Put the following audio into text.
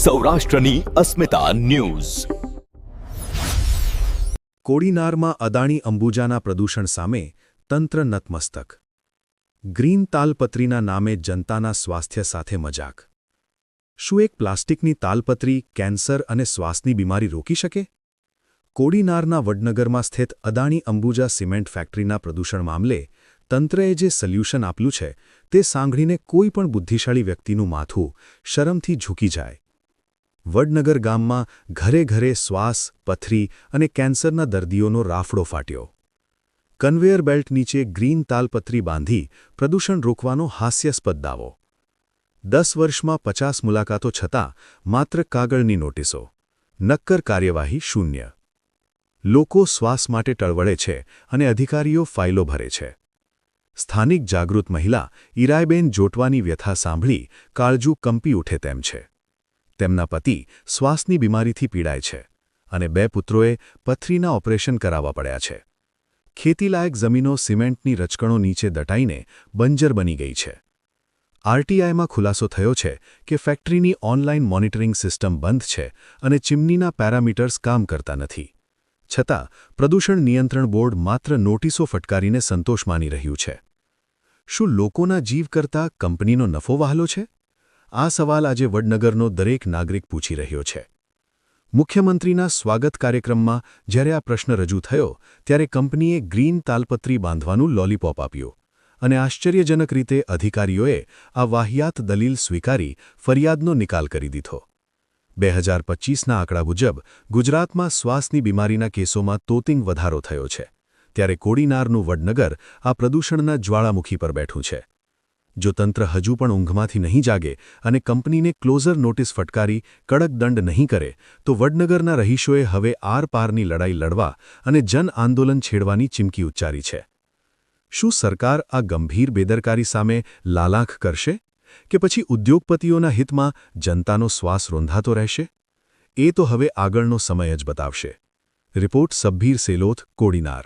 સૌરાષ્ટ્રની અસ્મિતા ન્યૂઝ. કોડીનારમાં અદાણી અંબુજાના પ્રદૂષણ સામે તંત્ર નતમસ્તક. ગ્રીન તાલપત્રીના નામે જનતાના સ્વાસ્થ્ય સાથે મજાક. શું એક પ્લાસ્ટિકની તાલપત્રી કેન્સર અને શ્વાસની બીમારી રોકી શકે? કોડીનારના વડનગરમાં સ્થિત અદાણી અંબુજા સિમેન્ટ ફેક્ટરીના પ્રદૂષણ મામલે તંત્રએ જે સોલ્યુશન આપ્યું છે તે સાંભળીને કોઈ પણ બુદ્ધિશાળી વ્યક્તિનું માથું શરમથી ઝૂકી જાય. વડનગર ગામમાં ઘરે ઘરે શ્વાસ, પથરી અને કેન્સરના દર્દીઓનો રાફડો ફાટ્યો. કન્વેયર બેલ્ટ નીચે ગ્રીન તાલપત્રી બાંધી પ્રદૂષણ રોકવાનો હાસ્યાસ્પદ દાવો. 10 વર્ષમાં 50 મુલાકાતો છતાં માત્ર કાગળની નોટિસો. નક્કર કાર્યવાહી શૂન્ય. લોકો શ્વાસ માટે ટળવળે છે અને અધિકારીઓ ફાઇલો ભરે છે. સ્થાનિક જાગૃત મહિલા ઈરાયબેન જોટવાની વ્યથા સાંભળી કાળજું કંપી ઉઠે તેમ છે. તેમના પતિ શ્વાસની બીમારીથી પીડાય છે અને 2 પુત્રોએ પથરીના ઓપરેશન કરાવવા પડ્યા છે. ખેતીલાયક જમીનો સિમેન્ટની રચકણો નીચે દટાઈને બંજર બની ગઈ છે. આરટીઆઈમાં ખુલાસો થયો છે કે ફેક્ટરીની ઓનલાઈન મોનિટરિંગ સિસ્ટમ બંધ છે અને ચીમનીના પેરામીટર્સ કામ કરતા નથી. છતાં પ્રદૂષણ નિયંત્રણ બોર્ડ માત્ર નોટિસો ફટકારીને સંતોષ માની રહ્યું છે. શું લોકોના જીવ કરતાં કંપનીનો નફો વહાલો છે? આ સવાલ આજે વડનગરનો દરેક નાગરિક પૂછી રહ્યો છે. મુખ્યમંત્રીના સ્વાગત કાર્યક્રમમાં જ્યારે આ પ્રશ્ન રજૂ થયો ત્યારે કંપનીએ ગ્રીન તાલપત્રી બાંધવાનું લોલીપોપ આપ્યું અને આશ્ચર્યજનક રીતે અધિકારીઓએ આ વાહિયાત દલીલ સ્વીકારી ફરિયાદનો નિકાલ કરી દીધો. 2025ના આંકડા મુજબ ગુજરાતમાં શ્વાસની બીમારીના કેસોમાં તોતિંગ વધારો થયો છે, ત્યારે કોડીનારનું વડનગર આ પ્રદૂષણના જ્વાળામુખી પર બેઠું છે. જો તંત્ર હજુ પણ ઊંઘમાંથી નહીં જાગે અને કંપનીને ક્લોઝર નોટિસ ફટકારી કડક દંડ નહીં કરે તો વડનગરના રહીશોએ હવે આરપારની લડાઈ લડવા અને જન આંદોલન છેડવાની ચીમકી ઉચ્ચારી છે. શું સરકાર આ ગંભીર બેદરકારી સામે લાલાંખ કરશે કે પછી ઉદ્યોગપતિઓના હિતમાં જનતાનો શ્વાસ રોંધાતો રહેશે? એ તો હવે આગળનો સમય જ બતાવશે. રિપોર્ટ સબ્બીર સેલોથ, કોડીનાર.